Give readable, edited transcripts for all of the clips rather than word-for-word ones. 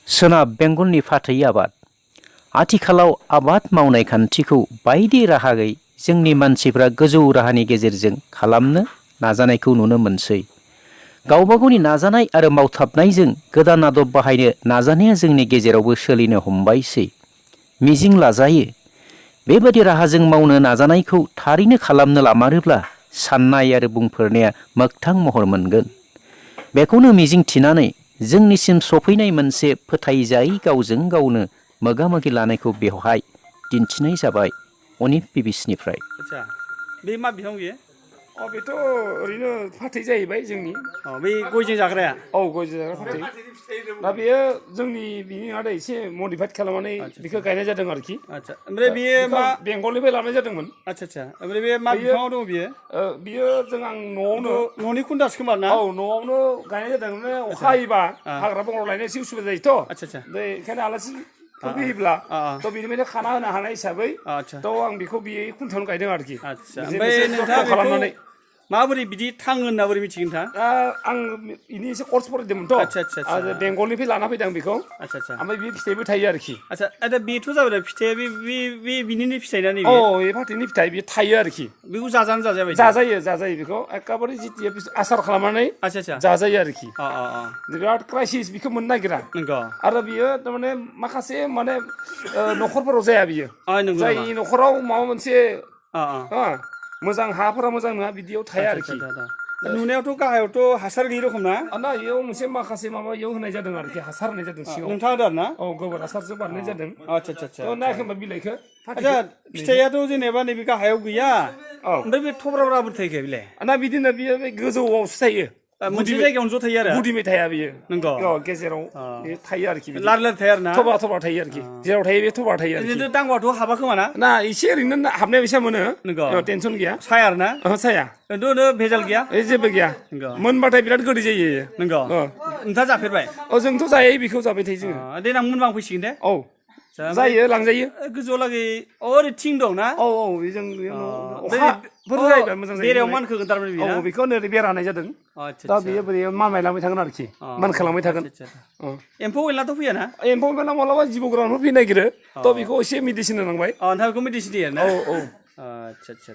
सोनाब बेंगलनि फाथै आबाद। आथिखालाव आबाद मावनाय खान्थिखौ बायदि राहायै जोंनि मानसिफ्रा गोजौ राहानि गेजेरजों खालामनो नाजानायखौ नुनो मोनसै। गावबा गावनि नाजानाय आरो मावथाबनायजों गोदान आदब बाहायनो नाजानाया जोंनि गेजेरावबो सोलिनो हमबायसै। मिजिं लाजायो बेबादि राहाजों मावनो नाजानायखौ थारैनो खालामनो लामारोब्ला साननाय आरो बुंफोरनाया मोगथां महर मोनगोन। बेखौनो मिजिं थिनानै जोंनिसिम सफैनाय मोनसे फोथायजायै गावजों गावनो मोगा मोगि लानायखौ बेवहाय दिन्थिनाय जाबाय अनिफ पिबिसनिफ्राय। आच्छा बे मा बिफां बियो? बेथ' ओरैनो फाथै जाहैबाय जोंनि। बै गयजों जाग्राया? औ गयजों जाग्रा फाथै। दा बेयो जोंनि बिनि आदै एसे मडिफाइड खालामनानै बेखौ गायनाय जादों आरोखि। आच्छा ओमफ्राय बेयो मा बेंगलनिफ्राय लानाय जादोंमोन। आच्छा ओमफ्राय बे मा बिफाङाव दङ बियो? बियो आं न'आवनो न'नि खुन्दासो खोमा ना? औ न'आवनो गायनाय जादों। माने अखा हायोबा हाग्रा बंग्रा लायनो एसे उसुबिदा जायोथ'। आच्छा बेखायनो आलासि फैयोब्ला थ' बेनिफ्रायनो खाना होनो हानाय हिसाबै थ' आं बेखौ बे खुन्थायावनो गायदों आरोखि। आच्छा ओमफ्राय नोंथाङा खालामनानै माबोरै बिदि थाङो होनना बोरै मिथिगोन नोंथाङा? आं बिनि एसे कर्स फरायदोंमोनथ'। आच्छा बेंगलनिफ्राय लाना फैदों बेखौ। आच्छा ओमफ्राय बे फिथाइबो थायो आरोखि। आच्छा बेथ' जाबाय फिथाइया बे बिनिनो फिथाइ ना नैबे? बे फाथैनि फिथाइ बे थायो आरोखि। बेखौ जाजानो जाजाया बायदि? जाजायो बेखौ एखेबारे जितिया आसार खालामनानै आच्छा जाजायो आरोखि। अ बिराद क्राइसिस बेखौ मोननो नागिरा। नंगौ आरो बियो थारमाने माखासे माने न'खरफोराव जाया बियो। नंगौ जाय नामा? न'खराव माबा मोनसे मोजां हाफोरा मोजां नङा बिदियाव थाया आरोखि। नुनायावथ' गाहायावथ' हासार गैयि रखम ना? इयाव मोनसे माखासे माबा इयाव होनाय जादों आरोखि हासार होनाय जादों सिङाव। नोंथाङा होदों ना? औ गोबोर हासारजों बानायनाय जादों। आच्छा नायाखै होनबा बिलाइखौ? आच्छा फिथाइयाथ' जेनेबा नैबे गाहायाव गैया ओमफ्राय बे थब्रा बोरै थायो बेलाय? बिदिनो बियो बे गोजौआवसो थायो। मोनसे जायगायावनो ज' थायो आरो? गुदिमै थाया बियो। नंगौ गेजेराव बे थायो आरोखि। लारि थायो आरो ना? थबा थायो आरोखि। जेराव थायो बे थबा थायो आरोखि। दांबाथ' हाबा खोमा ना? एसे ओरैनो हाबनाय फैसा मोनो। नंगौ टेनसन गैया। साया आरो ना? साया। भेजाल गैया? जेबो गैया। मोनबाथाय बिराद गोदै जायो। नंगौ नोंथाङा जाफेरबाय? जोंथ' जायो बेखौ जाबाय थायो जोङो। देनां मोनबां फैसिगोन दे। औ जायो लांजायो। गोजौआव लागै ओरै थिं दं ना? औ बेजों अखाफोर जायोबा मोजां जायो। बेरायाव मानखोगोन थारमाने बेयो? औ बेखौ ओरै बेरा होनाय जादों। दा बेयो बोरै मानबायलांबाय थागोन आरोखि। मानखालांबाय थागोन। एम्फौ एनलाथ' फैया ना? एम्फौ एनला मालाबा जिबौ गोरानफोर फैनो नागिरो। थ' बेखौ एसे मेडिसिन होनांबाय। नोंथाङा बेखौ मेडिसिन होयो ना? औ आच्छा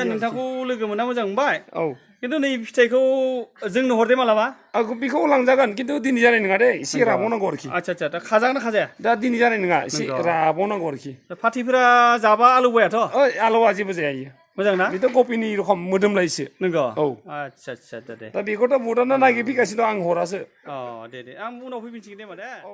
नोंथांखौ लोगो मोनना मोजां मोनबाय। औ खिन्थु नै फिथाइखौ जोंनो हरदे मालाबा। बेखौ लांजागोन खिन्थु दिनै जानाय नङा दे एसे राबावनांगौ आरोखि। आच्छा खाजागोन ना खाजाया? दा दिनै जानाय नङा एसे राबावनांगौ आरोखि। फाथैफोरा जाबा आलौबायाथ'? आलौआ जेबो जाया। मोजां ना? बेथ' कफिनि रखम मोदोमलायसो। नंगौ? औ आच्छा दे। दा बेखौथ' बुहुदानो नागिरफैगासिनो दं आं हरासो। दे आं उनाव फैफिनसिगोन दे होनबा दे। औ